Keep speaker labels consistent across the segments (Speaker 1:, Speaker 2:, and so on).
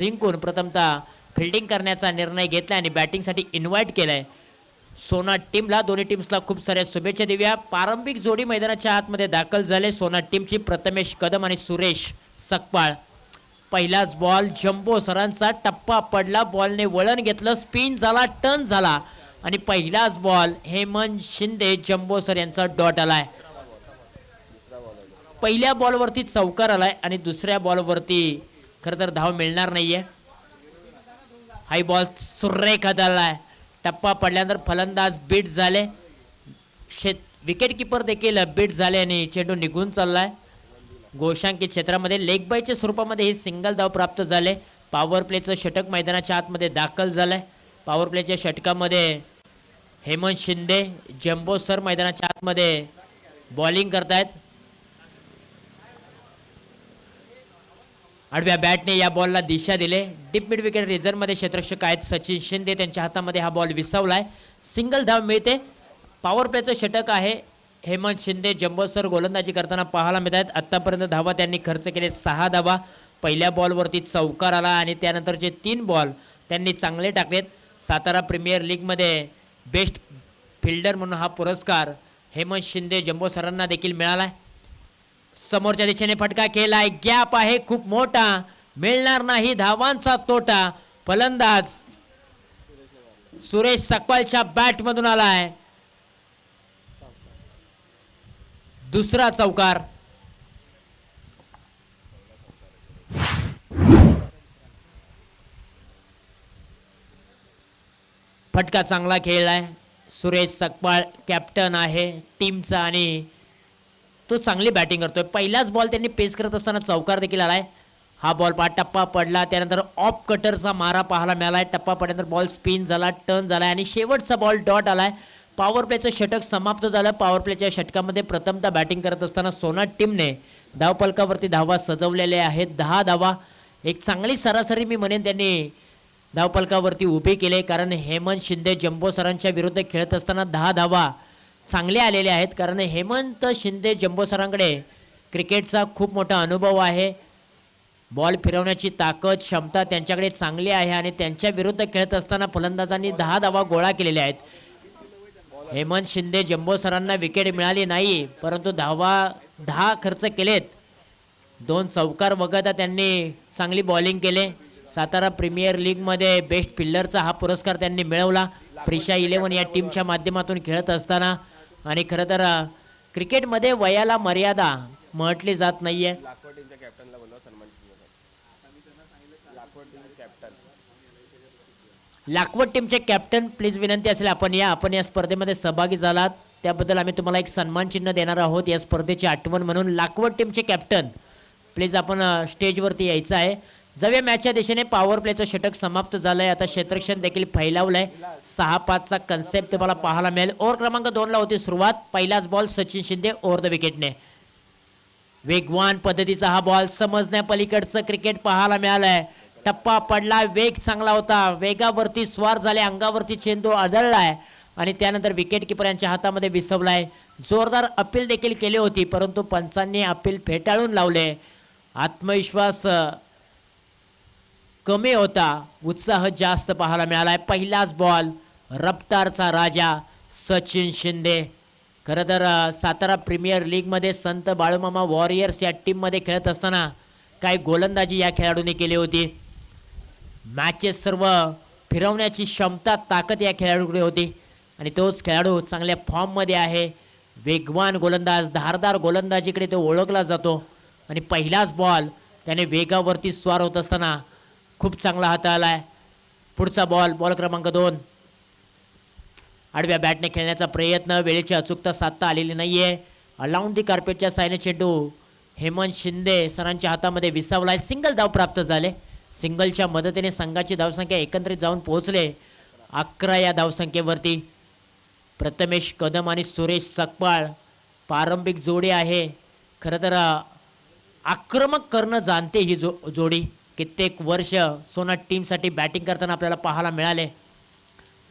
Speaker 1: जिंकून प्रथमतः फिल्डिंग करण्याचा निर्णय घेतला आणि बॅटिंगसाठी इन्व्हाइट केलंय सोना टीमला. दोन्ही टीम्सला खूप साऱ्या शुभेच्छा देऊया. प्रारंभिक जोडी मैदानाच्या आतमध्ये दाखल झाले. सोना टीमची प्रथमेश कदम आणि सुरेश सकपाळ. पहिलाच बॉल जम्बो सरांचा टप्पा पडला. बॉलने वळण घेतलं, स्पिन झाला, टर्न झाला आणि पहिलाच ball Hemant Shinde jumbo sir यांचा डॉट आलाय. पहिल्या बॉलवरती चौकार आलाय आणि दुसऱ्या बॉलवरती खरं तर धाव मिळणार नाहीये. हाय बॉल सुरेख आलाय. टप्पा पडल्यानंतर फलंदाज बीट झाले. विकेट किपर देखील बीट झाले आणि चेंडू निघून चाललाय. गोशांकित क्षेत्रामध्ये लेग बायच्या स्वरूपामध्ये हे सिंगल धाव प्राप्त झाले. पॉवर प्लेचं षटक मैदानाच्या आतमध्ये दाखल झालंय. पॉवर प्लेच्या षटकामध्ये हेमंत शिंदे जम्बो सर मैदानाच्या आतमध्ये बॉलिंग करतायत. आडव्या बॅटने या बॉलला दिशा दिले. डीप मिड विकेट रिझर्व्हमध्ये क्षेत्ररक्षक आहेत सचिन शिंदे, त्यांच्या हातामध्ये हा बॉल विसावलाय. सिंगल धाव मिळते. पॉवर प्लेचं षटक आहे. हेमंत शिंदे जम्बो सर गोलंदाजी करताना पाहायला मिळत आहेत. आत्तापर्यंत धावा त्यांनी खर्च केले 6 धावा. पहिल्या बॉलवरती चौकार आला आणि त्यानंतरचे 3 बॉल त्यांनी चांगले टाकलेत. सातारा प्रीमियर लीगमध्ये बेस्ट फिल्डर म्हणून हा पुरस्कार हेमंत शिंदे जम्बो सरांना देखील मिळाला. समोरच्या दिशेने फटका केलाय. गॅप आहे खूप मोठा, मिळणार नाही धावांचा तोटा. फलंदाज सुरेश सकपाळच्या बॅट मधून आलाय. दुसरा चौकार. फटका चांगला खेळलाय. सुरेश सकपाळ कॅप्टन आहे टीमचा आणि तो चांगली बॅटिंग करतोय. पहिलाच बॉल त्यांनी पेस करत असताना चौकार देखील आलाय. हा बॉल टप्पा पडला, त्यानंतर ऑफ कटरचा मारा पाहायला मिळालाय. टप्पा पडल्यानंतर बॉल स्पिन झाला, टर्न झालाय आणि शेवटचा बॉल डॉट आलाय. पॉवर प्लेचं षटक समाप्त झालं. पॉवर प्लेच्या षटकामध्ये प्रथमतः बॅटिंग करत असताना सोना टीमने धावफलकावरती धावा सजवलेल्या आहेत. 10 धावा. एक चांगली सरासरी मी म्हणेन त्यांनी धावफलकावरती उभी केले, कारण हेमंत शिंदे जम्बो सरांच्या विरुद्ध खेळत असताना 10 धावा चांगले आलेले आहेत. कारण हेमंत शिंदे जम्बो सरांकडे क्रिकेटचा खूप मोठा अनुभव आहे. बॉल फिरवण्याची ताकद क्षमता त्यांच्याकडे चांगली आहे आणि त्यांच्या विरुद्ध खेळत असताना फलंदाजांनी 10 धावा गोळा केलेल्या आहेत. हेमंत शिंदे जम्बो सरांना विकेट मिळाली नाही, परंतु धावा 10 खर्च केलेत. 2 चौकार वगळता त्यांनी चांगली बॉलिंग केले. सातारा प्रीमियर लीगमध्ये बेस्ट फिल्डरचा हा पुरस्कार त्यांनी मिळवला. प्रिशा 11 या टीमच्या माध्यमातून खेळत असताना. आणि खरं तर क्रिकेटमध्ये वयाला मर्यादा म्हटली जात नाहीये. लाखवड टीमचे कॅप्टन प्लीज विनंती असेल आपण या स्पर्धेमध्ये सहभागी झालात त्याबद्दल आम्ही तुम्हाला एक सन्मान चिन्ह देणार आहोत. या स्पर्धेची आठवण म्हणून लाखवड टीमचे कॅप्टन प्लीज आपण स्टेजवरती यायचं आहे. जाऊया मॅचच्या दिशेने. पॉवर प्लेचं षटक समाप्त झालंय. आता क्षेत्ररक्षण देखील फैलावलंय. 6-5चा कन्सेप्ट तुम्हाला पाहायला मिळेल. ओव्हर क्रमांक 2 ला होती सुरुवात. पहिलाच ball Sachin Shinde over the विकेटने. वेगवान पद्धतीचा हा बॉल, समजण्या पलीकडचं क्रिकेट पाहायला मिळालंय. टप्पा पडला, वेग चांगला होता, वेगावरती स्वार झाले, अंगावरती चेंडू आदळलाय आणि त्यानंतर विकेट किपर यांच्या हातामध्ये विसवलाय. जोरदार अपील देखील केली होती, परंतु पंचांनी अपील फेटाळून लावले. आत्मविश्वास कमी होता, उत्साह जास्त पाहायला मिळालाय. पहिलाच बॉल रफ्तारचा राजा सचिन शिंदे. खरं तर सातारा प्रीमियर लीगमध्ये संत बाळूमामा वॉरियर्स या टीममध्ये खेळत असताना काही गोलंदाजी या खेळाडूंनी केली होती. मॅचेस सर्व फिरवण्याची क्षमता ताकद या खेळाडूकडे होती आणि तोच खेळाडू चांगल्या फॉर्ममध्ये आहे. वेगवान गोलंदाज, धारदार गोलंदाजीकडे तो ओळखला जातो आणि पहिलाच बॉल त्याने वेगावरती स्वार होत असताना खूप चांगला हाताळलाय. पुढचा बॉल क्रमांक 2. आडव्या बॅटने खेळण्याचा प्रयत्न, वेळेची अचूकता साधता आलेली नाहीये. अलाउंड दी कार्पेटच्या साईने चेंडू हेमंत शिंदे सरांच्या हातामध्ये विसावलाय. सिंगल धाव प्राप्त झाले. सिंगलच्या मदतीने संघाची धावसंख्या एकत्रित जाऊन पोहोचले 11 या धावसंख्येवरती. प्रथमेश कदम आणि सुरेश सकपाळ प्रारंभिक जोडी आहे. खरं तर आक्रमक करणं जाणते ही जोडी. कित्येक वर्ष सोना टीमसाठी बॅटिंग करताना आपल्याला पाहायला मिळाले.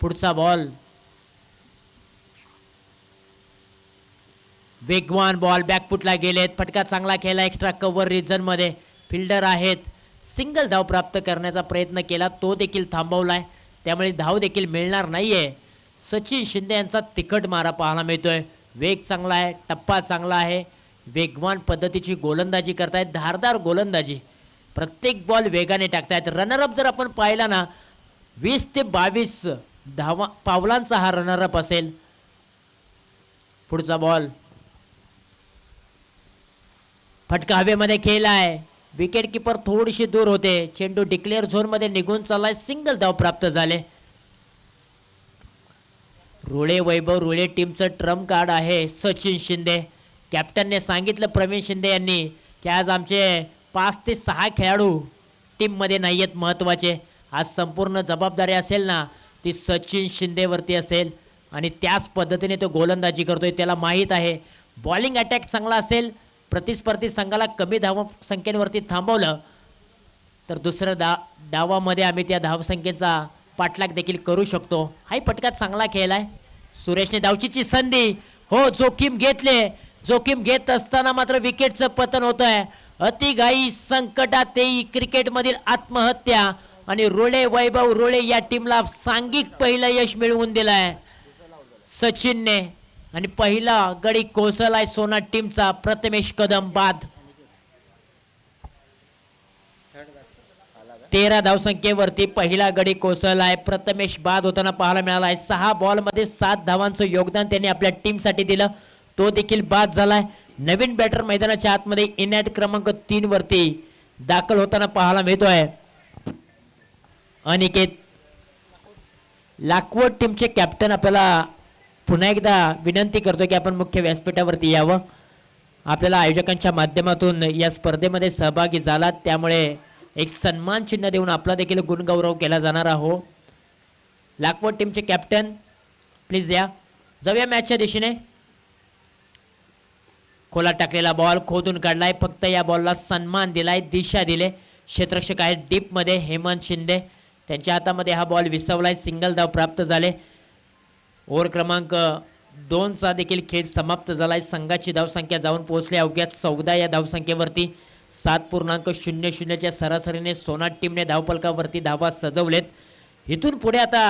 Speaker 1: पुढचा बॉल, वेगवान बॉल बॅकफुटला गेलेत. फटका चांगला खेळला एक्स्ट्रा कव्हर रिजन मध्ये. फिल्डर आहेत सिंगल धाव प्राप्त करण्याचा प्रयत्न केला, तो देखील थांबवलाय, त्यामुळे धाव देखील मिळणार नाहीये. सचिन शिंदे यांचा तिखट मारा पाहायला मिळतोय. वेग चांगला आहे, टप्पा चांगला आहे, वेगवान पद्धतीची गोलंदाजी करतायत, धारदार गोलंदाजी, प्रत्येक बॉल वेगाने टाकतायत. रनरअप जर आपण पाहिला ना 20 ते 22 धावा पावलांचा हा रनरअप असेल. पुढचा बॉल फटका हवेमध्ये खेळलाय, विकेट किपर थोडीशी दूर होते, चेंडू डिक्लेअर झोन मध्ये निघून चाललाय, सिंगल धाव प्राप्त झाले. रुळे वैभव रुळे टीमचं ट्रम्प कार्ड आहे सचिन शिंदे. कॅप्टनने सांगितलं प्रवीण शिंदे यांनी की आज आमचे 5 ते 6 खेळाडू टीममध्ये नाही आहेत महत्त्वाचे. आज संपूर्ण जबाबदारी असेल ना ती सचिन शिंदेवरती असेल आणि त्याच पद्धतीने तो गोलंदाजी करतोय. त्याला माहीत आहे बॉलिंग अटॅक चांगला असेल, प्रतिस्पर्धी संघाला कमी धावसंख्येवरती थांबवलं तर दुसऱ्या डावामध्ये आम्ही त्या धावसंख्येचा पाठलाग देखील करू शकतो. हाही फटका चांगला खेळलाय. सुरेशने धावचीची संधी हो जोखीम घेतले, जोखीम घेत असताना मात्र विकेटचं पतन होत आहे. अतिघाई संकटात तेही क्रिकेटमधील आत्महत्या आणि रुळे वैभव रुळे या टीमला सांघिक पहिलं यश मिळवून दिलंय सचिनने आणि पहिला गडी कोसळलाय सोना टीमचा. प्रथमेश कदम बाद. 13 धावसंख्येवरती पहिला गडी कोसळलाय. प्रथमेश बाद होताना पाहायला मिळालाय. 6 बॉलमध्ये 7 धावांचं योगदान त्यांनी आपल्या टीमसाठी दिलं, तो देखील बाद झालाय. नवीन बॅटर मैदानाच्या आतमध्ये इनॅट क्रमांक 3 वरती दाखल होताना पाहायला मिळतोय. अनिकेत लाकवड टीमचे कॅप्टन आपल्याला पुन्हा एकदा विनंती करतो की आपण मुख्य व्यासपीठावरती यावं. आपल्याला आयोजकांच्या माध्यमातून या स्पर्धेमध्ये सहभागी झालात त्यामुळे एक सन्मान चिन्ह देऊन आपला देखील गुणगौरव केला जाणार आहो. लाकवड टीमचे कॅप्टन प्लीज या. जाऊया मॅचच्या दिशेने. खोला टाकलेला बॉल खोदून काढलाय, फक्त या बॉलला सन्मान दिलाय, दिशा दिले. क्षेत्ररक्षक आहेत डीपमध्ये हेमंत शिंदे, त्यांच्या हातामध्ये हा बॉल विसवलाय. सिंगल धाव प्राप्त झाले. ओव्हर क्रमांक 2चा देखील खेळ समाप्त झालाय. संघाची धावसंख्या जाऊन पोहोचली अवघ्या 14 या धावसंख्येवरती. 7.00च्या सरासरीने सोना टीमने धावफलकावरती धावा सजवलेत. इथून पुढे आता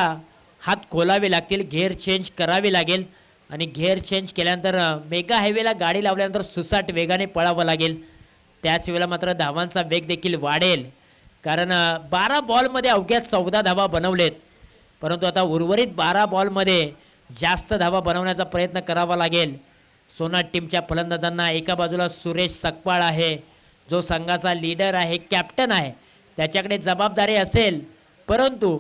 Speaker 1: हात खोलावे लागतील, घेअर चेंज करावे लागेल आणि घेअर चेंज केल्यानंतर मेगा हायवेला गाडी लावल्यानंतर सुसाट वेगाने पळावं लागेल. त्याच वेळेला मात्र धावांचा वेग देखील वाढेल, कारण 12 बॉलमध्ये अवघ्या 14 धावा बनवलेत, परंतु आता उर्वरित 12 बॉलमध्ये जास्त धावा बनवण्याचा प्रयत्न करावा लागेल सोना टीमच्या फलंदाजांना. एका बाजूला सुरेश सकपाळ आहे जो संघाचा लीडर आहे, कॅप्टन आहे, त्याच्याकडे जबाबदारी असेल, परंतु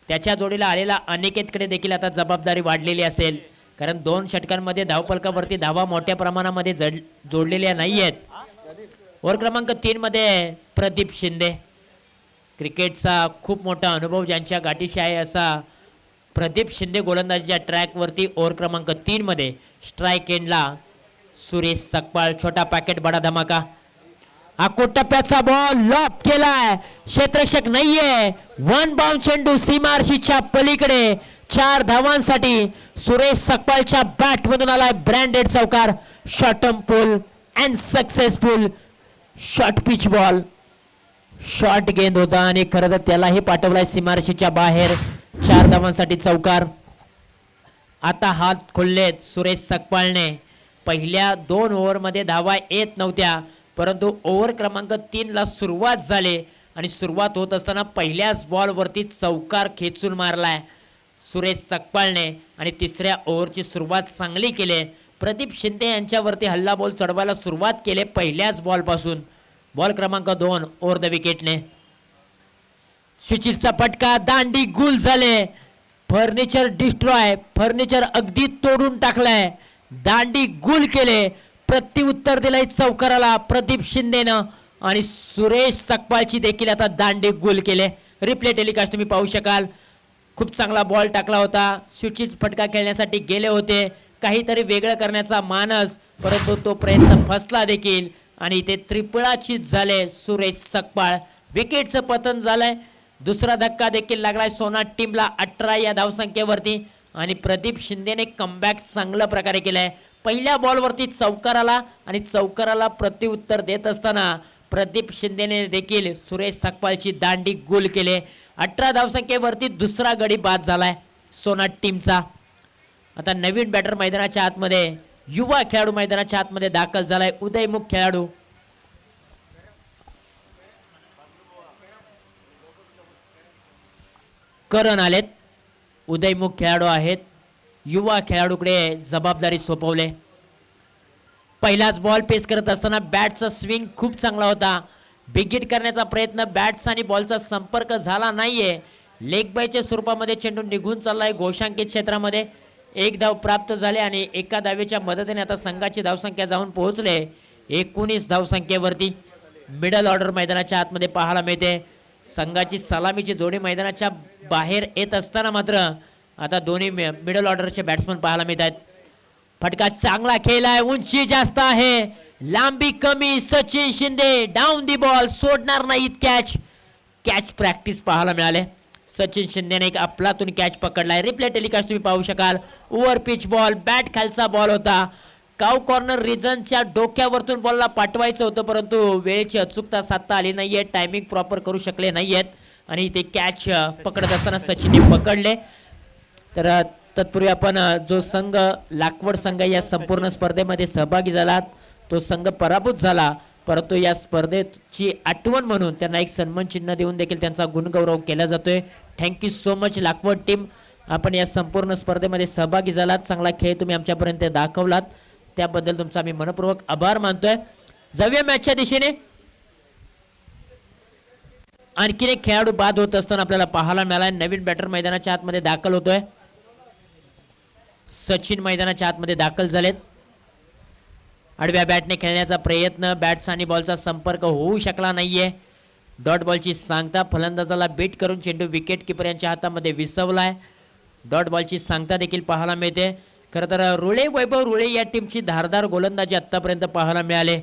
Speaker 1: त्याच्या जोडीला आलेला अनिकेतकडे देखील आता जबाबदारी वाढलेली असेल, कारण 2 षटकांमध्ये धावफलकावरती धावा मोठ्या प्रमाणामध्ये जोडलेल्या नाही आहेत. ओव्हर क्रमांक 3 मध्ये प्रदीप शिंदे, क्रिकेटचा खूप मोठा अनुभव ज्यांच्या गाठीशी आहे असा प्रदीप शिंदे गोलंदाजीच्या ट्रॅकवरती. ओव्हर क्रमांक 3 मध्ये स्ट्राईक एंडला सुरेश सकपाळ. छोटा पॅकेट बडा धमाका. टप्प्याचा बॉल लॉप केलाय, क्षेत्ररक्षक नाहीये, 1 बाउंड चेंडू सीमारशीच्या पलीकडे. 4 धावांसाठी सुरेश सकपाळच्या बॅट मधून आलाय ब्रँडेड चौकार. शॉर्टम pull and successful short pitch ball. Short गेंद होता आणि खरं तर त्यालाही पाठवलाय सीमारशीच्या बाहेर. 4 धावांसाठी चौकार. आता हात खोललेत सुरेश सकपाळने. पहिल्या 2 ओव्हरमध्ये धावा येत नव्हत्या, परंतु ओव्हर क्रमांक 3ला सुरुवात झाली आणि सुरुवात होत असताना पहिल्याच बॉलवरती चौकार खेचून मारलाय सुरेश सकपाळने आणि तिसऱ्या ओव्हरची सुरुवात चांगली केली. प्रदीप शिंदे यांच्यावरती हल्ला बॉल चढवायला सुरुवात केली पहिल्याच बॉलपासून. बॉल क्रमांक 2 ओव्हर द विकेटने. सुचितचा फटका, दांडी गुल झाले. फर्निचर डिस्ट्रॉय, फर्निचर अगदी तोडून टाकलाय, दांडी गुल केले. प्रत्युत्तर दिलंय चौकाराला प्रदीप शिंदेनं आणि सुरेश सकपाळची देखील आता दांडी गुल केले. रिप्ले टेलिकास्ट तुम्ही पाहू शकाल. खूप चांगला बॉल टाकला होता. सुचित फटका खेळण्यासाठी गेले होते, काहीतरी वेगळं करण्याचा मानस, परंतु तो प्रयत्न फसला देखील आणि ते त्रिपळाचीत झाले सुरेश सकपाळ. विकेटचं पतन झालंय. दुसरा धक्का देखील लागलाय सोना टीमला 18 या धावसंख्येवरती आणि प्रदीप शिंदेने कमबॅक चांगल्या प्रकारे केलाय. पहिल्या बॉलवरती चौकाराला आणि चौकाराला प्रत्युत्तर देत असताना प्रदीप शिंदेने देखील सुरेश सकपाळची दांडी गोल केले. 18 धावसंख्येवरती दुसरा गडी बाद झालाय सोनाट टीमचा. आता नवीन बॅटर मैदानाच्या आतमध्ये, युवा खेळाडू मैदानाच्या आतमध्ये दाखल झालाय. उदयमुख खेळाडू करण आलेत. उदयमुख खेळाडू आहेत. युवा खेळाडूकडे जबाबदारी सोपवले. पहिलाच बॉल पेस करत असताना बॅटचा स्विंग खूप चांगला होता. बिग हिट करण्याचा प्रयत्न, बॅट्स आणि बॉलचा संपर्क झाला नाहीये. लेग बायच्या स्वरूपामध्ये चेंडू निघून चाललाय घोषांकित क्षेत्रामध्ये. एक धाव प्राप्त झाले आणि एका धावेच्या मदतीने आता संघाची धावसंख्या जाऊन पोहोचले 19 धावसंख्येवरती. मिडल ऑर्डर मैदानाच्या आतमध्ये पाहायला मिळते. संघाची सलामीची जोडी मैदानाच्या बाहेर येत असताना मात्र आता दोन्ही मिडल ऑर्डरचे बॅट्समन पाहायला मिळत आहेत. फटका चांगला खेळलाय, उंची जास्त आहे, लांबी कमी. Sachin Shinde down the ball, सोडणार नाहीत कॅच. कॅच प्रॅक्टिस पाहायला मिळाले. सचिन शिंदेने एक आपलातून कॅच पकडलाय. रिप्ले टेलिकास्ट तुम्ही पाहू शकाल. ओव्हर पिच बॉल, बॅट खालचा बॉल होता. काव कॉर्नर रिजनच्या डोक्यावरतून बॉलला पाठवायचं होतं, परंतु वेळेची अचूकता साधता आली नाहीये. टायमिंग प्रॉपर करू शकले नाहीयेत आणि ते कॅच पकडत असताना सचिनने पकडले. तर तत्पूर्वी आपण जो संघ लाकवड संघ या संपूर्ण स्पर्धेमध्ये सहभागी झाला तो संघ पराभूत झाला, परंतु या स्पर्धेची आठवण म्हणून त्यांना एक सन्मान चिन्ह देऊन देखील त्यांचा गुणगौरव केला जातोय. थँक्यू सो मच लाकवड टीम, आपण या संपूर्ण स्पर्धेमध्ये सहभागी झालात. चांगला खेळ तुम्ही आमच्यापर्यंत दाखवलात, त्याबद्दल तुमचा आम्ही मनपूर्वक आभार मानतोय. जाऊया मॅचच्या दिशेने. आणखीन एक खेळाडू बाद होत असताना आपल्याला पाहायला मिळाला. नवीन बॅटर मैदानाच्या आतमध्ये दाखल होतोय. सचिन मैदानाच्या आतमध्ये दाखल झालेत. आडव्या बॅटने खेळण्याचा प्रयत्न, बॅट्स आणि बॉलचा संपर्क होऊ शकला नाहीये. डॉट बॉलची सांगता, फलंदाजाला बीट करून चेंडू विकेट किपर यांच्या हातामध्ये विसवलाय. डॉट बॉलची सांगता देखील पाहायला मिळते. खरं तर रुळे, वैभव रुळे या टीमची धारदार गोलंदाजी आत्तापर्यंत पाहायला मिळाले.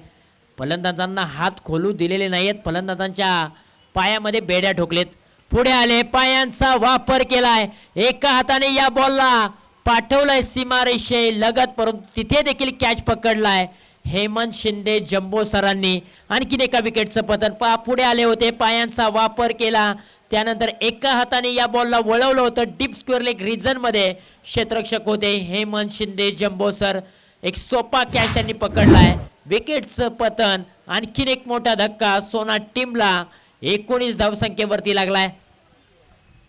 Speaker 1: फलंदाजांना हात खोलू दिलेले नाहीत. फलंदाजांच्या पायामध्ये बेड्या ठोकलेत. पुढे आले, पायांचा वापर केलाय. एका हाताने या बॉलला पाठवलाय सीमारेषे लगत, परंतु तिथे देखील कॅच पकडलाय हेमंत शिंदे जम्बो सरांनी. आणखीन एका विकेटचं पतन. पुढे आले होते, पायांचा वापर केला, त्यानंतर एका हाताने या बॉलला वळवलं होतं. डीप स्क्वेअर लेग रिजन मध्ये क्षेत्ररक्षक होते हेमंत शिंदे जम्बो सर. एक सोपा कॅच त्यांनी पकडलाय. विकेटचं पतन. आणखीन एक मोठा धक्का सोनाट टीमला 19 धावसंख्येवरती लागलाय.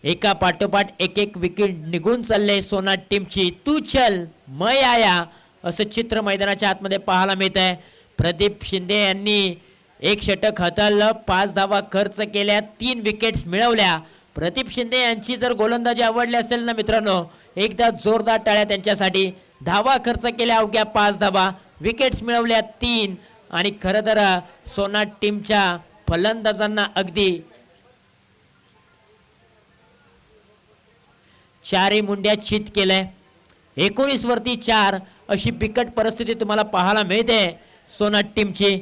Speaker 1: एका पाठोपाठ एक एक विकेट निघून चालले सोनाट टीमची. तू चल मैं आया असं चित्र मैदानाच्या आतमध्ये पाहायला मिळत आहे. प्रदीप शिंदे यांनी एक षटक हाताळलं, 5 धावा खर्च केल्या, 3 विकेट्स मिळवल्या. प्रदीप शिंदे यांची जर गोलंदाजी आवडली असेल ना मित्रांनो, एकदा जोरदार टाळ्या त्यांच्यासाठी. धावा खर्च केल्या अवघ्या 5 धावा, विकेट्स मिळवल्या 3. आणि खरं तर सोनाट टीमच्या फलंदाजांना अगदी 4 मुंड्या चित केलंय. 19 वरती 4 अशी बिकट परिस्थिती तुम्हाला पाहायला मिळते सोनाट टीमची.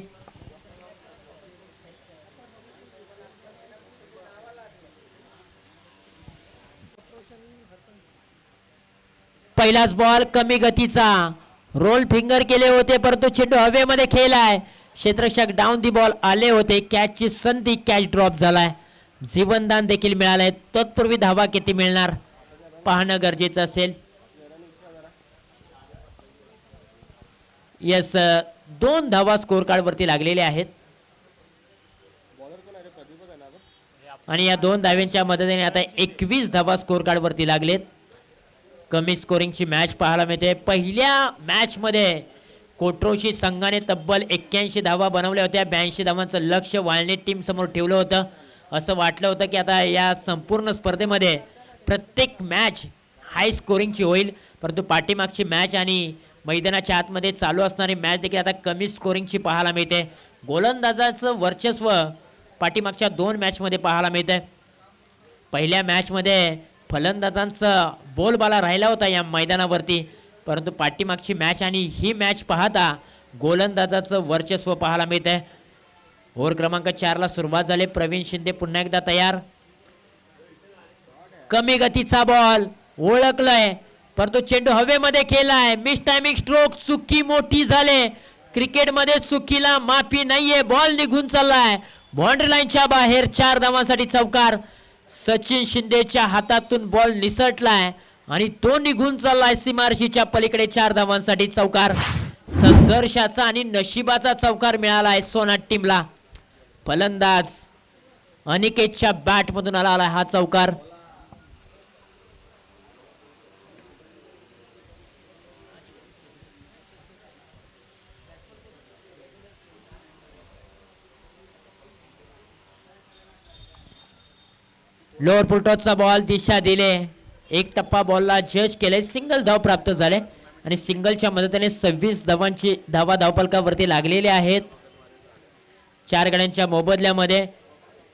Speaker 1: पहिलाच बॉल कमी गतीचा, रोल फिंगर केले होते, परंतु चेंडू हवेमध्ये खेळलाय. क्षेत्ररक्षक डाऊन दी बॉल आले होते. कॅचची संधी, कॅच ड्रॉप झालाय. जीवनदान देखील मिळालंय. तत्पूर्वी धावा किती मिळणार पाहणं गरजेचं असेल. यस, 2 धावा स्कोर कार्ड वरती लागलेले आहेत आणि या 2 धाव्यांच्या मदतीने आता 21 धावा स्कोर कार्ड वरती लागलेत. कमी स्कोरिंगची मॅच पाहायला मिळते. पहिल्या मॅच मध्ये कोट्रोशी संघाने तब्बल 81 धावा बनवल्या होत्या. 82 धावांचं लक्ष वाळणे टीम समोर ठेवलं होतं. असं वाटलं होतं की आता या संपूर्ण स्पर्धेमध्ये प्रत्येक मॅच हाय स्कोरिंगची होईल, परंतु पाठीमागची मॅच आणि मैदानाच्या आतमध्ये चालू असणारी मॅच देखील आता कमी स्कोरिंगची पाहायला मिळते. गोलंदाजाचं वर्चस्व पाठीमागच्या 2 मॅचमध्ये पाहायला मिळते. पहिल्या मॅचमध्ये फलंदाजांचा बोलबाला राहिला होता या मैदानावरती, परंतु पाठीमागची मॅच आणि ही मॅच पाहता गोलंदाजाचं वर्चस्व पाहायला मिळते. ओव्हर क्रमांक 4 ला सुरुवात झाली. प्रवीण शिंदे पुन्हा एकदा तयार. कमी गतीचा बॉल ओळखलाय, परंतु चेंडू हवेमध्ये खेळलाय. मिस टायमिंग स्ट्रोक, चुकी मोठी झाले. क्रिकेटमध्ये चुकीला माफी नाहीये. बॉल निघून चाललाय बाउंड्री लाईनच्या बाहेर. 4 धावांसाठी चौकार. सचिन शिंदेच्या हातातून बॉल निसटलाय आणि तो निघून चाललाय सीमारेषेच्या पलीकडे. 4 धावांसाठी चौकार. संघर्षाचा आणि नशिबाचा चौकार मिळालाय सोनाट टीमला. फलंदाज अनिकेतच्या बॅट मधून आला हा चौकार. लोअर फुलटॉसचा बॉल दिशा दिले. एक टप्पा बॉलला जज केले. सिंगल धाव प्राप्त झाले आणि सिंगलच्या मदतीने 26 धावांची धावफलकावरती लागलेले आहेत. 4 गड्यांच्या मोबदल्यामध्ये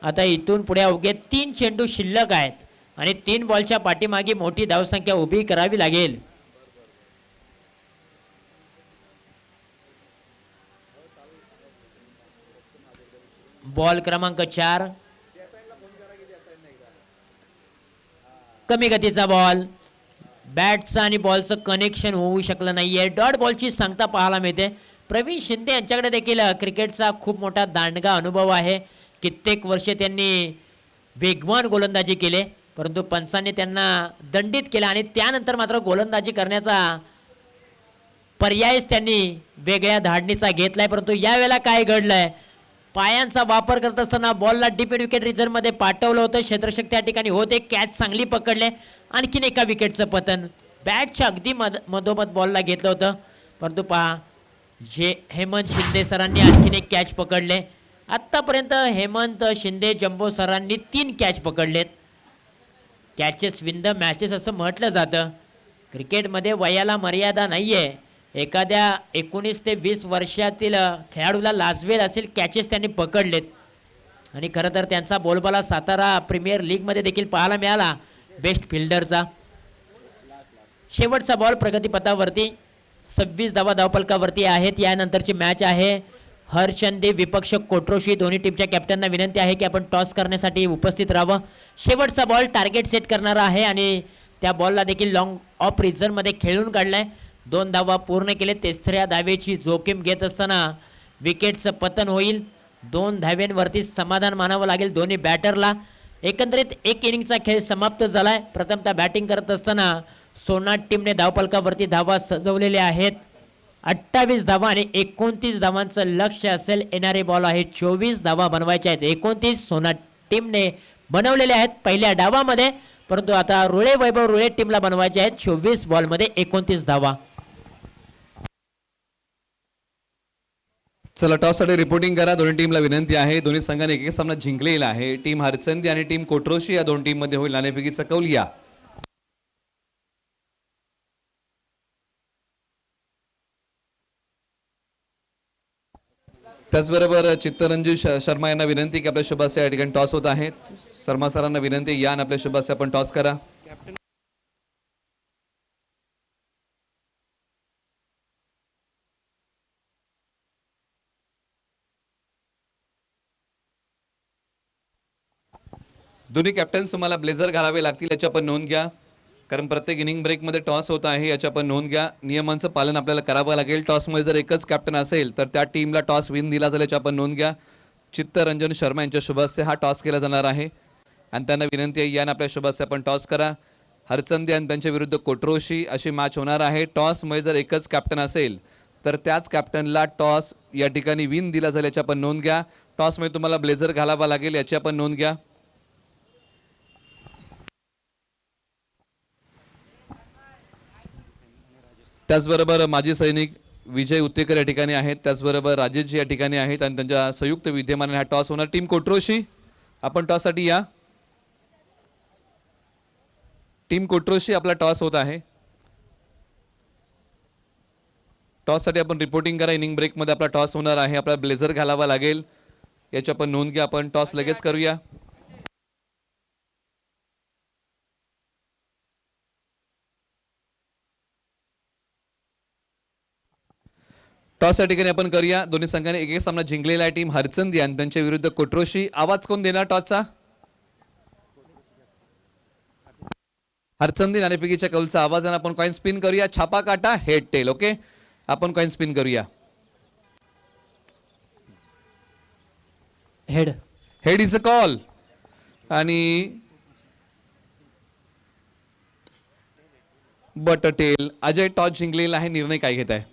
Speaker 1: आता इथून पुढे अवघे 3 चेंडू शिल्लक आहेत आणि 3 बॉलच्या पाठीमागे मोठी धावसंख्या उभी करावी लागेल. बॉल क्रमांक 4. कमी गतीचा बॉल. बॅटचं आणि बॉलचं कनेक्शन होऊ शकलं नाहीये. डॉट बॉलची सांगता पाहायला मिळते. प्रवीण शिंदे यांच्याकडे देखील क्रिकेटचा खूप मोठा दांडगा अनुभव आहे. कित्येक वर्षे त्यांनी वेगवान गोलंदाजी केले परंतु पंचांनी त्यांना दंडित केलं आणि त्यानंतर मात्र गोलंदाजी करण्याचा पर्यायच त्यांनी वेगळ्या धाडणीचा घेतलाय. परंतु यावेळेला काय घडलंय, पायांचा वापर करत असताना बॉलला डीप मिड विकेट रिझर्व मध्ये पाठवलं होतं. क्षेत्ररक्षक त्या ठिकाणी होते. कॅच चांगली पकडले. आणखीन एका विकेटचं पतन. बॅटच्या अगदी मधोमध बॉलला घेतलं होतं परंतु पहा जे हेमंत शिंदे सरांनी आणखीन एक कॅच पकडले. आत्तापर्यंत हेमंत शिंदे जम्बो सरांनी 3 कॅच पकडलेत. कॅचेस विन द मॅचेस असं म्हटलं जातं. क्रिकेटमध्ये वयाला मर्यादा नाहीये. एखाद्या 19 ते 20 वर्षातील खेळाडूला लाजवेल असेल कॅचेस त्यांनी पकडलेत आणि खरं तर त्यांचा बोलबाला सातारा प्रीमियर लीगमध्ये देखील पाहायला मिळाला बेस्ट फिल्डरचा. शेवटचा बॉल प्रगतीपथावरती. 26 धावफलकावरती आहेत. यानंतरची मॅच आहे हरचंदी विपक्ष कोट्रोशी. दोन्ही टीमच्या कॅप्टनना विनंती आहे की आपण टॉस करण्यासाठी उपस्थित राहावं. शेवटचा बॉल टार्गेट सेट करणारा आहे आणि त्या बॉलला देखील लॉंग ऑफ रिझर्वमध्ये खेळून काढलाय. 2 धावा पूर्ण केले. 3ऱ्या धावेची जोखीम घेत असताना विकेटचं पतन होईल. 2 धाव्यांवरती समाधान मानावं लागेल दोन्ही बॅटरला. एकंदरीत 1 इनिंगचा खेळ समाप्त झालाय. प्रथमतः बॅटिंग करत असताना सोनाट टीमने धावफलकावरती धावा सजवलेल्या आहेत. 28 धावा आणि 29 धावांचं लक्ष्य असेल. येणारे बॉल आहे 24 धावा बनवायच्या आहेत. 29 सोनाट टीमने बनवलेले आहेत पहिल्या डावामध्ये परंतु आता रुळे वैभव रुळे टीमला बनवायचे आहेत 24 बॉलमध्ये 29 धावा.
Speaker 2: चला टॉससाठी रिपोर्टिंग करा. दोन्ही टीमला विनंती आहे. दोन्ही संघाने एक सामना जिंकलेला आहे. टीम हरचंदी आणि टीम कोट्रोशी या 2 टीम मध्ये होईल नाणेफेकीचा कौल. या त्याचबरोबर चित्तरंजू शर्मा यांना विनंती की आपल्या शुभास्य या ठिकाणी टॉस होत आहेत. शर्मा सरांना विनंती या आणि आपल्या शुभास्य आपण टॉस करा. दोन्ही कॅप्टन्स तुम्हाला ब्लेझर घालावे लागतील याची आपण नोंद घ्या कारण प्रत्येक इनिंग ब्रेकमध्ये टॉस होत आहे याची आपण नोंद घ्या. नियमांचं पालन आपल्याला करावं लागेल. टॉसमध्ये जर एकच कॅप्टन असेल तर त्या टीमला टॉस विन दिला जाईल याची आपण नोंद घ्या. चित्तरंजन शर्मा यांच्या शुभास्य हा टॉस केला जाणार आहे आणि त्यांना विनंती आहे या आणि आपल्या शुभास्य आपण टॉस करा. हरचंदी आणि त्यांच्या विरुद्ध कोट्रोशी अशी मॅच होणार आहे. टॉसमध्ये जर एकच कॅप्टन असेल तर त्याच कॅप्टनला टॉस या ठिकाणी विन दिला जाईल याची आपण नोंद घ्या. टॉसमध्ये तुम्हाला ब्लेझर घालावा लागेल याची आपण नोंद घ्या. त्याचबरोबर माजी सैनिक विजय उत्तेकर या ठिकाणी आहेत. त्याचबरोबर राजेशजी या ठिकाणी आहेत आणि त्यांच्या संयुक्त विद्यमानाने हा टॉस होणार. टीम कोट्रोशी आपण टॉससाठी या. टीम कोट्रोशी आपला टॉस होत आहे. टॉससाठी आपण रिपोर्टिंग करा. इनिंग ब्रेकमध्ये आपला टॉस होणार आहे. आपल्याला ब्लेझर घालावा लागेल याची आपण नोंद घ्या. आपण टॉस लगेच करूया. टॉस या ठिकाणी आपण करूया. दोन्ही संघाने एक सामना जिंकलेला आहे. टीम हरचंदी आणि त्यांच्या विरुद्ध कोट्रोशी. आवाज कोण देणार टॉसचा? हरचंदी नाणेफेकीच्या कौलचा आवाज. आणि आपण कॉइन स्पिन करूया. छापा काटा हेड टेल. ओके आपण कॉइन स्पिन करूया.
Speaker 1: Head.
Speaker 2: Head is a call. आणि बट टेल. अजय टॉस जिंकलेला आहे. निर्णय काय घेत आहे?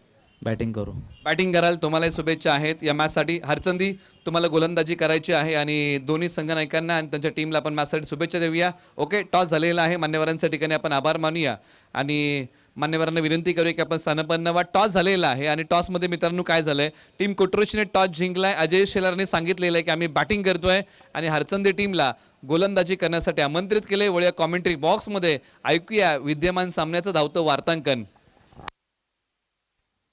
Speaker 3: बॅटिंग करू.
Speaker 2: बॅटिंग कराल. तुम्हाला शुभेच्छा आहेत या मॅचसाठी. हरचंदी तुम्हाला गोलंदाजी करायची आहे आणि दोन्ही संघनायकांना आणि त्यांच्या टीमला आपण मॅचसाठी शुभेच्छा देऊया. ओके, टॉस झालेला आहे. मान्यवरांच्या ठिकाणी आपण आभार मानूया आणि मान्यवरांना विनंती करूया की आपण स्थानपन्न टॉस झालेला आहे. आणि टॉसमध्ये मित्रांनो काय झालंय, टीम कोट्रोशीने टॉस जिंकलाय. अजय शेलारने सांगितलेलं आहे की आम्ही बॅटिंग करतोय आणि हरचंदी टीमला गोलंदाजी करण्यासाठी आमंत्रित केले. वळूया कॉमेंट्री बॉक्समध्ये, ऐकूया विद्यमान सामन्याचं धावतं वार्तांकन.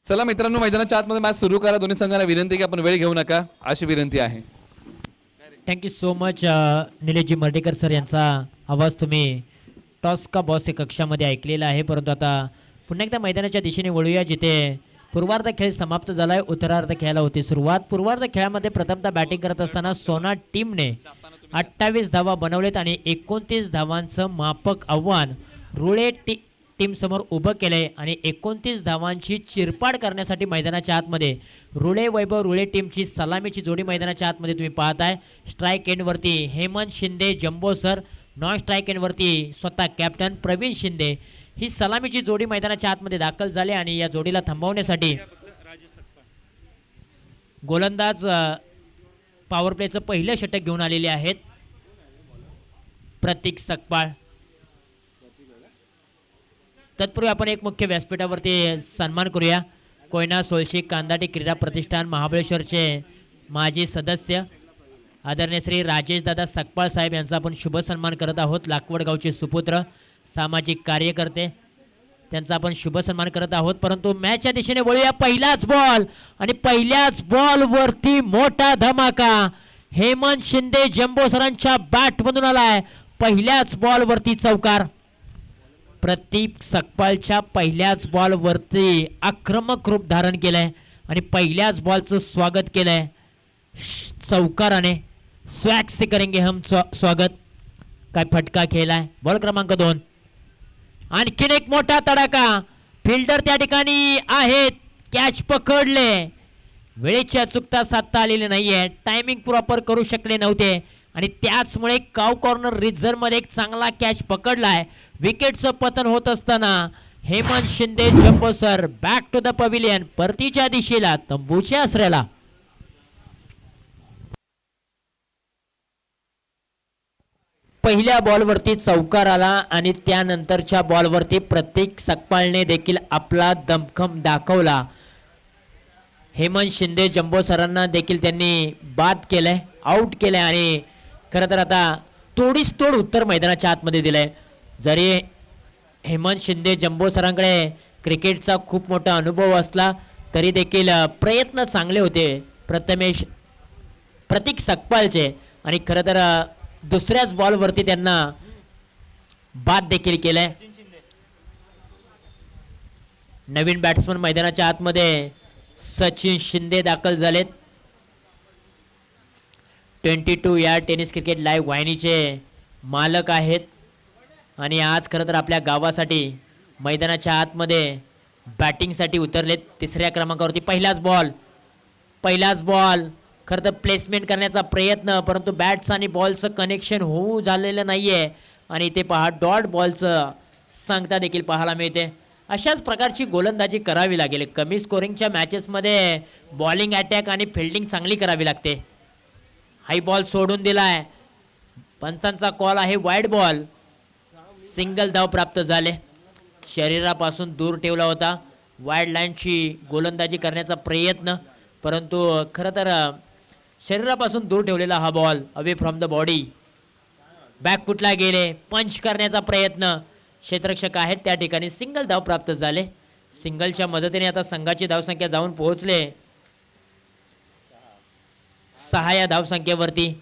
Speaker 2: चला मित्रांनो, मैदानाच्या आतमध्ये मॅच सुरू करा. दोन्ही संघांना विनंती की आपण वेळ घेऊ नका अशी विनंती आहे.
Speaker 1: Thank you so much Nileshji Mardhekar sir. यांचा आवाज तुम्ही टॉस का बॉस या कक्षामध्ये ऐकलेला आहे. परंतु आता पुन्हा एकदा मैदानाच्या दिशेने वळूया, जिथे पूर्वार्ध खेळ समाप्त झाला आहे. उत्तरार्ध खेळाला होती सुरुवात. पूर्वार्ध खेळामध्ये प्रथमतः बॅटिंग करत असताना सोना टीमने 28 धावा बनवलेत आणि 29 धावांचं मापक आव्हान रुळे टीम समोर उभं केलंय. आणि 29 धावांची चिरपाड करण्यासाठी मैदानाच्या आतमध्ये रुळे वैभव रुळे टीमची सलामीची जोडी मैदानाच्या आतमध्ये तुम्ही पाहताय. स्ट्राईक एंडवरती Hemant Shinde jumbo sir, non strike एंडवरती स्वतः कॅप्टन प्रवीण शिंदे. ही सलामीची जोडी मैदानाच्या आतमध्ये दाखल झाली आणि या जोडीला थांबवण्यासाठी गोलंदाज पॉवर प्लेचं पहिलं षटक घेऊन आलेले आहेत प्रतीक सकपाळ. तत्पूर्वी आपण एक मुख्य व्यासपीठावरती सन्मान करूया. कोयना सोळशी कांदाटी क्रीडा प्रतिष्ठान महाबळेश्वरचे माजी सदस्य आदरणीय श्री राजेश दादा सकपाळ साहेब यांचा आपण शुभ सन्मान करत आहोत. लाकवड गावचे सुपुत्र, सामाजिक कार्यकर्ते, त्यांचा आपण शुभ सन्मान करत आहोत. परंतु मॅचच्या दिशेने वळूया. पहिलाच बॉल आणि पहिल्याच बॉलवरती मोठा धमाका हेमंत शिंदे जंबो सरांच्या बॅटमधून आलाय. पहिल्याच बॉलवरती चौकार. प्रतीक सकपाळच्या पहिल्याच बॉलवरती आक्रमक रूप धारण केलंय आणि पहिल्याच बॉलचं स्वागत केलंय चौकाराने. स्वॅग से करेंगे हम स्वागत. काय फटका खेळलाय. बॉल क्रमांक 2. आणखीन एक मोठा तडाखा. फिल्डर त्या ठिकाणी आहेत. कॅच पकडले. वेळेची अचूकता साधता आलेली नाहीये. टायमिंग प्रॉपर करू शकले नव्हते आणि त्याचमुळे काव कॉर्नर रिझर्व मध्ये एक चांगला कॅच पकडलाय. विकेटचं पतन होत असताना Hemant Shinde jumbo sir back to the pavilion, परतीच्या दिशेला, तंबूच्या आसऱ्याला. पहिल्या बॉलवरती चौकार आला आणि त्यानंतरच्या बॉलवरती प्रतीक सकपाळने देखील आपला दमखम दाखवला. हेमंत शिंदे जंबो सरांना देखील त्यांनी बाद केलंय, आउट केलंय आणि खरं तर आता तोडीस तोड उत्तर मैदानाच्या आतमध्ये दिलंय. जरी हेमंत शिंदे जंबो सरांकडे क्रिकेटचा खूप मोठा अनुभव असला तरी देखील प्रयत्न चांगले होते प्रतीक सकपाळचे आणि खरं तर दुसऱ्याच बॉलवरती त्यांना बाद देखील केलंय. नवीन बॅट्समन मैदानाच्या आतमध्ये सचिन शिंदे दाखल झालेत. 22 या टेनिस क्रिकेट लाईव्ह वाहिनीचे मालक आहेत आणि आज खरं तर आपल्या गावासाठी मैदानाच्या आतमध्ये बॅटिंगसाठी उतरलेत. तिसऱ्या क्रमांकावरती पहिलाच बॉल खरं तर प्लेसमेंट करण्याचा प्रयत्न, परंतु बॅट्स आणि बॉलचं कनेक्शन होऊ झालेलं नाहीये आणि इथे पहा डॉट बॉलचं सांगता देखील पाहायला मिळते. अशाच प्रकारची गोलंदाजी करावी लागेल. कमी स्कोरिंगच्या मॅचेसमध्ये बॉलिंग अटॅक आणि फिल्डिंग चांगली करावी लागते. हाय बॉल सोडून दिलाय. पंचांचा कॉल आहे वाईड बॉल. सिंगल धाव प्राप्त झाले. शरीरापासून दूर ठेवला होता. वाईड लाईनची गोलंदाजी करण्याचा प्रयत्न, परंतु खरं तर शरीरापासून दूर ठेवलेला हा ball away from the body. बॅकफुटला गेले. पंच करण्याचा प्रयत्न. क्षेत्ररक्षक आहेत त्या ठिकाणी. सिंगल धाव प्राप्त झाले. सिंगलच्या मदतीने आता संघाची धावसंख्या जाऊन पोहोचले 6 या धावसंख्येवरती.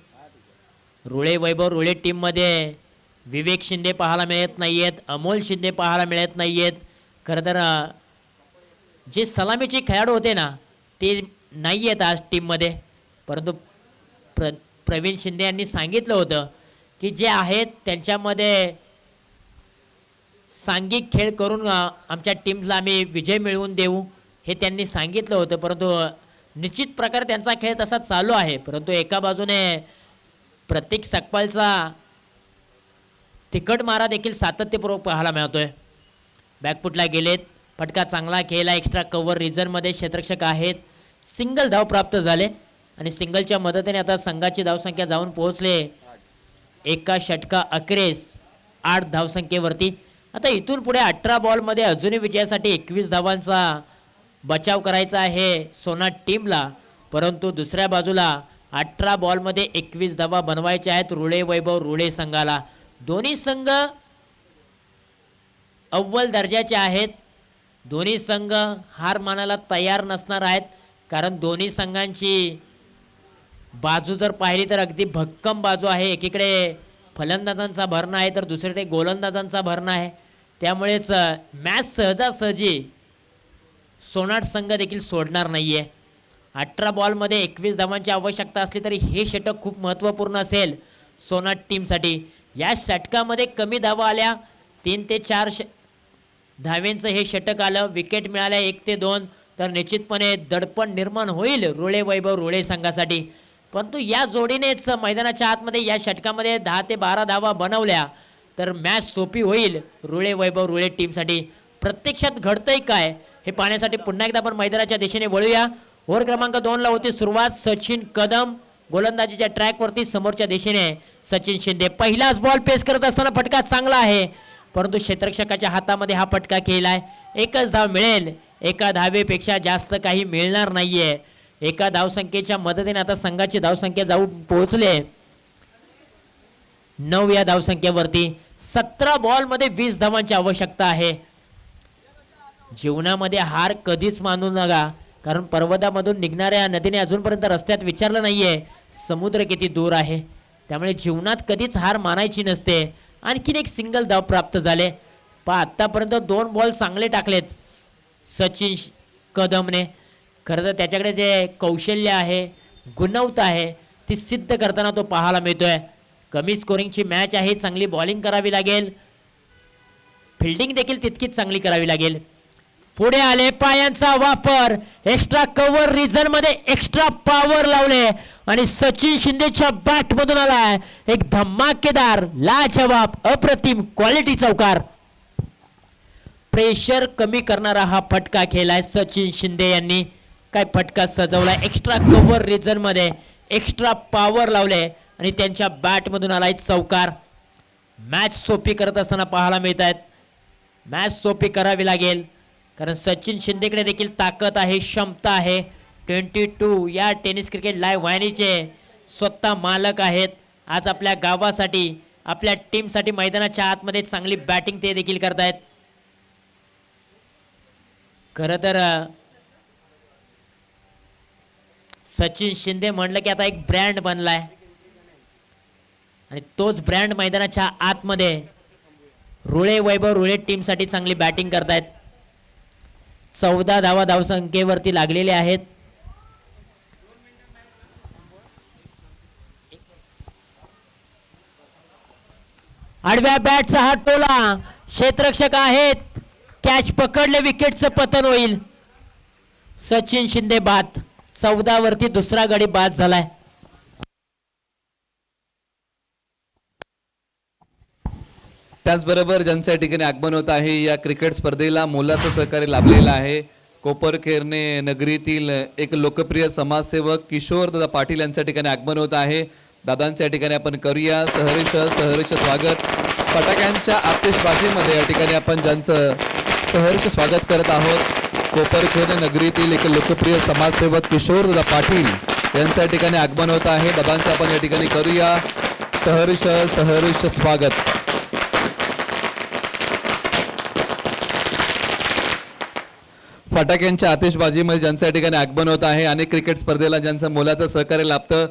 Speaker 1: रुळे वैभव रुळे टीममध्ये विवेक शिंदे पाहायला मिळत नाहीयेत, अमोल शिंदे पाहायला मिळत नाहीयेत. खरं तर जे सलामीचे खेळाडू होते ना ते नाही आहेत आज टीममध्ये, परंतु प्रवीण शिंदे यांनी सांगितलं होतं की जे आहेत त्यांच्यामध्ये सांघिक खेळ करून आमच्या टीमला आम्ही विजय मिळवून देऊ हे त्यांनी सांगितलं होतं. परंतु निश्चित प्रकारे त्यांचा खेळ तसा चालू आहे, परंतु एका बाजूने प्रत्येक सकपालचा तिखट मारा देखील सातत्यपूर्वक पाहायला मिळतोय. बॅकफुटला गेलेत, फटका चांगला खेळला, एक्स्ट्रा कव्हर रिझनमध्ये क्षेत्ररक्षक आहेत, सिंगल धाव प्राप्त झाले आणि सिंगलच्या मदतीने आता संघाची धावसंख्या जाऊन पोहोचले एका षटका अखेरीस 8 धावसंख्येवरती. आता इथून पुढे 18 बॉलमध्ये अजूनही विजयासाठी 21 धावांचा बचाव करायचा आहे सोनाट टीमला, परंतु दुसऱ्या बाजूला 18 बॉलमध्ये 21 धावा बनवायच्या आहेत रुळे वैभव रुळे संघाला. दोन्ही संघ अव्वल दर्जाचे आहेत, दोन्ही संघ हार मानायला तयार नसणार आहेत, कारण दोन्ही संघांची बाजू जर पाहिली तर अगदी भक्कम बाजू आहे. एकीकडे फलंदाजांचा भरणा आहे तर दुसरीकडे गोलंदाजांचा भरणा आहे, त्यामुळेच मॅच सहजासहजी सोनाट संघ देखील सोडणार नाही आहे. 18 बॉलमध्ये 21 धावांची आवश्यकता असली तरी हे षटक खूप महत्त्वपूर्ण असेल सोनाट टीमसाठी. या षटकामध्ये कमी धावा आल्या, 3 ते 4 धावेंचं हे षटक आलं, विकेट मिळाल्या 1 ते 2, तर निश्चितपणे दडपण निर्माण होईल रुळे वैभव रुळे संघासाठी. परंतु या जोडीनेच मैदानाच्या आतमध्ये या षटकामध्ये 10 ते 12 धावा बनवल्या तर मॅच सोपी होईल रुळे वैभव रुळे टीमसाठी. प्रत्यक्षात घडतंय काय हे पाहण्यासाठी पुन्हा एकदा आपण मैदानाच्या दिशेने वळूया. ओव्हर क्रमांक 2 ला होती सुरुवात. सचिन कदम गोलंदाजीच्या ट्रॅकवरती, समोरच्या दिशेने सचिन शिंदे. पहिलाच बॉल पेस करत असताना फटका चांगला आहे, परंतु क्षेत्ररक्षकाच्या हातामध्ये हा फटका खेळलाय. एकच धाव मिळेल, एका धावेपेक्षा जास्त काही मिळणार नाहीये. एका धावसंख्येच्या मदतीने आता संघाची धावसंख्या जाऊन पोहोचले 9 या धावसंख्येवरती. 17 बॉलमध्ये 20 धावांची आवश्यकता आहे. जीवनामध्ये हार कधीच मानू नका, कारण पर्वतामधून निघणाऱ्या नदीने अजूनपर्यंत रस्त्यात विचारलं नाहीये समुद्र किती दूर आहे, त्यामुळे जीवनात कधीच हार मानायची नसते. आणखीन एक सिंगल धाव प्राप्त झाले. आतापर्यंत 2 बॉल चांगले टाकलेत सचिन कदमने. खरं तर त्याच्याकडे जे कौशल्य आहे, गुणवत्ता आहे, ती सिद्ध करताना तो पाहायला मिळतोय. कमी स्कोरिंगची मॅच आहे, चांगली बॉलिंग करावी लागेल, फिल्डिंग देखील तितकीच चांगली करावी लागेल. पुढे आले, पायांचा वापर, एक्स्ट्रा कव्हर रिझन मध्ये एक्स्ट्रा पॉवर लावले आणि सचिन शिंदेच्या बॅट मधून आलाय एक धमाकेदार लाजवाब अप्रतिम क्वालिटी चौकार. प्रेशर कमी करणारा हा फटका खेळलाय सचिन शिंदे यांनी. काय फटका सजवलाय, एक्स्ट्रा कव्हर रिझन मध्ये एक्स्ट्रा पॉवर लावले आणि त्यांच्या बॅट मधून आलाय चौकार. मॅच सोपी करत असताना पाहायला मिळत आहेत. मॅच सोपी करावी लागेल, कारण सचिन शिंदेकडे देखील ताकद आहे, क्षमता आहे. 22 या टेनिस क्रिकेट लाईव्ह वाहिनीचे स्वतः मालक आहेत. आज आपल्या गावासाठी, आपल्या टीमसाठी मैदानाच्या आतमध्ये चांगली बॅटिंग ते देखील करतायत. खरं तर सचिन शिंदे म्हणलं की आता एक ब्रँड बनलाय आणि तोच ब्रँड मैदानाच्या आतमध्ये रुळे वैभव रुळे टीमसाठी चांगली बॅटिंग करतायत. 14 धावा धावसंख्येवरती लागलेले आहेत. आडव्या बॅटचा हा टोला, क्षेत्ररक्षक आहेत, कॅच पकडले, विकेटचं पतन होईल. सचिन शिंदे बाद. 14 वरती दुसरा गडी बाद झालाय.
Speaker 2: त्याचबरोबर ज्यांच्या ठिकाणी आगमन होत आहे या क्रिकेट स्पर्धेला मोलाचं सहकार्य लाभलेलं आहे. कोपरखेरणे नगरीतील एक लोकप्रिय समाजसेवक किशोर दादा पाटील यांच्या ठिकाणी आगमन होत आहे. दादांच्या ठिकाणी आपण करूया सहर्ष स्वागत. फटाक्यांच्या आतिषबाजीमध्ये या ठिकाणी आपण ज्यांचं सहर्ष स्वागत करत आहोत, कोपरखेरणे नगरीतील एक लोकप्रिय समाजसेवक किशोर दादा पाटील यांच्या ठिकाणी आगमन होत आहे. दादांचं आपण या ठिकाणी करूया सहर्ष स्वागत. फटाक्यांच्या आतिषबाजीमध्ये ज्यांच्या या ठिकाणी आगमन होत आहे, अनेक क्रिकेट स्पर्धेला ज्यांचं मोलाचं सहकार्य लाभतं,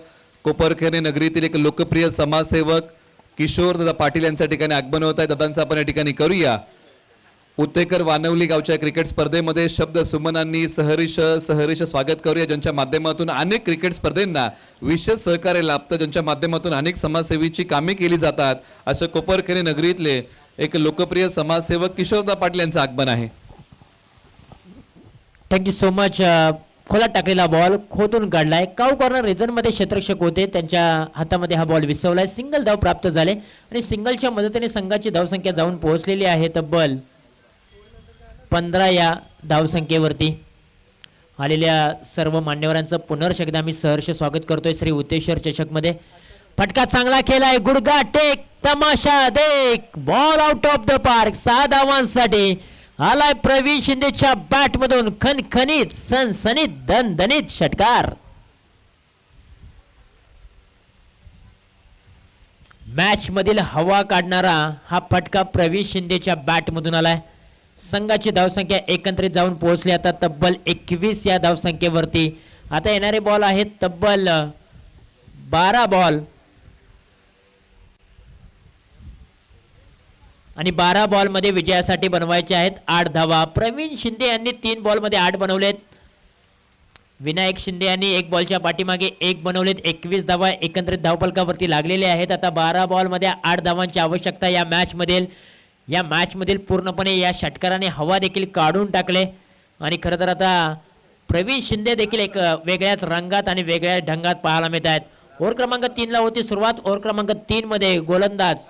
Speaker 2: कोपरखेरणे नगरीतील एक लोकप्रिय समाजसेवक किशोर दादा पाटील यांच्या ठिकाणी आगमन होत आहे. दादांचं आपण या ठिकाणी करूया. उत्तेकर वानवली गावच्या क्रिकेट स्पर्धेमध्ये शब्द सुमनांनी सहर्ष स्वागत करूया, ज्यांच्या माध्यमातून अनेक क्रिकेट स्पर्धेंना विशेष सहकार्य लाभतं, ज्यांच्या माध्यमातून अनेक समाजसेवेची कामे केली जातात. असं कोपरखेरणे नगरीतले एक लोकप्रिय समाजसेवक किशोर दादा पाटील यांचं आगमन आहे.
Speaker 1: थँक्यू सो मच खोलात टाकलेला बॉल खोदून काढलाय. काऊ कॉर्नर रिझन मध्ये क्षेत्ररक्षक होते, त्यांच्या हातामध्ये हा बॉल विसवलाय. सिंगल धाव प्राप्त झाले आणि सिंगलच्या मदतीने संघाची धावसंख्या जाऊन पोहोचलेली आहे तब्बल 15 या धावसंख्येवरती. आलेल्या सर्व मान्यवरांचं पुनर्श एकदा मी सहर्ष स्वागत करतोय श्री उतेश्वर चषक मध्ये. फटका चांगला केलाय, गुडगा टेक, तमाशा देख, ball out of the park. 6 धावांसाठी आलाय प्रवीण शिंदेच्या बॅट मधून खणखणीत सनसनीत दणदणीत षटकार. मॅच मधील हवा काढणारा हा फटका प्रवीण शिंदेच्या बॅट मधून आलाय. संघाची धावसंख्या एकत्रित जाऊन पोहोचली आता तब्बल 21 या धावसंख्येवरती. आता येणारे बॉल आहेत तब्बल 12 बॉल आणि 12 बॉल मध्ये विजयासाठी बनवायचे आहेत 8 धावा. प्रवीण शिंदे यांनी 3 बॉल मध्ये 8 बनवलेत. विनायक शिंदे यांनी 1 बॉलच्या पाठीमागे 1 बनवलेत. 21 धावा एकत्रित धावफलकावरती लागलेले आहेत. आता 12 बॉल मध्ये 8 धावांची आवश्यकता या मॅच मधील पूर्णपणे या षटकाराने हवा देखील काढून टाकले आणि खरं तर आता प्रवीण शिंदे देखील एक वेगळ्याच रंगात आणि वेगळ्या ढंगात पाहायला मिळत आहेत. ओव्हर क्रमांक 3 ला होती सुरुवात. ओव्हर क्रमांक 3 मध्ये गोलंदाज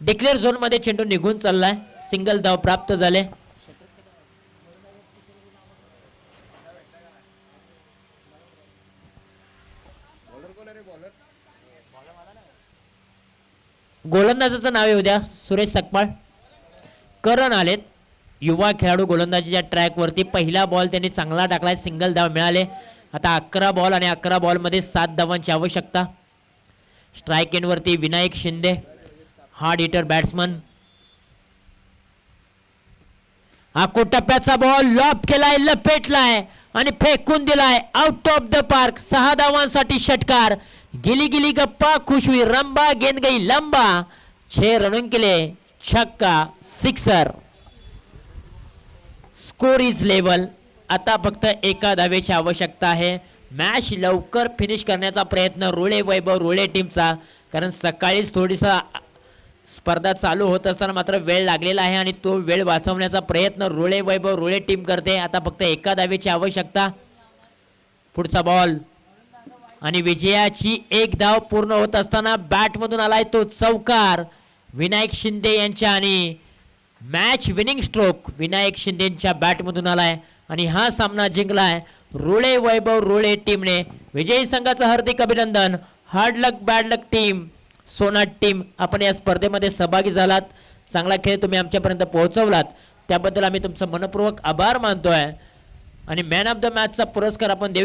Speaker 1: डिक्लेअर झोन मध्ये चेंडू निघून चाललाय. सिंगल धाव प्राप्त झाले. गोलंदाजाचं नाव येऊ द्या सुरेश सकपाळ. करण आलेत युवा खेळाडू गोलंदाजीच्या ट्रॅक वरती. पहिला बॉल त्यांनी चांगला टाकलाय, सिंगल धाव मिळाले. आता 11 बॉल आणि 11 बॉल मध्ये 7 धावांची आवश्यकता. स्ट्राईक एंड वरती Vinayak Shinde hard hitter batsman. आखो टप्प्याचा बॉल लॉब केलाय, लपेटलाय आणि फेकून दिलाय आउट ऑफ द पार्क. 6 धावांसाठी षटकार. गिली गिली गप्पा खुश हुई रंबा, गेंद गई लंबा. 6 रनों के लिए छक्का, सिक्सर. Score is level. आता फक्त एका धावेची आवश्यकता आहे. मॅच लवकर फिनिश करण्याचा प्रयत्न रुळे वैभव रुळे टीमचा, कारण सकाळीच थोडीसा स्पर्धा चालू होत असताना मात्र वेळ लागलेला आहे आणि तो वेळ वाचवण्याचा प्रयत्न रुळे वैभव रुळे टीम करते. आता फक्त एका धावेची आवश्यकता. पुढचा बॉल आणि विजयाची 1 धाव पूर्ण होत असताना बॅट मधून आलाय तो चौकार विनायक शिंदे यांच्या आणि मॅच विनिंग स्ट्रोक विनायक शिंदेच्या बॅट मधून आलाय आणि हा सामना जिंकलाय रुळे वैभव रुळे टीमने. विजयी संघाचं हार्दिक अभिनंदन. हार्ड लक बॅड लक टीम, सोनाट टीम, आपण या स्पर्धेमध्ये सहभागी झालात. चांगला खेळ तुम्ही आमच्यापर्यंत पोहोचवलात, त्याबद्दल आम्ही तुमचं मनपूर्वक आभार मानतोय आणि मॅन ऑफ द मॅचचा पुरस्कार आपण देऊ.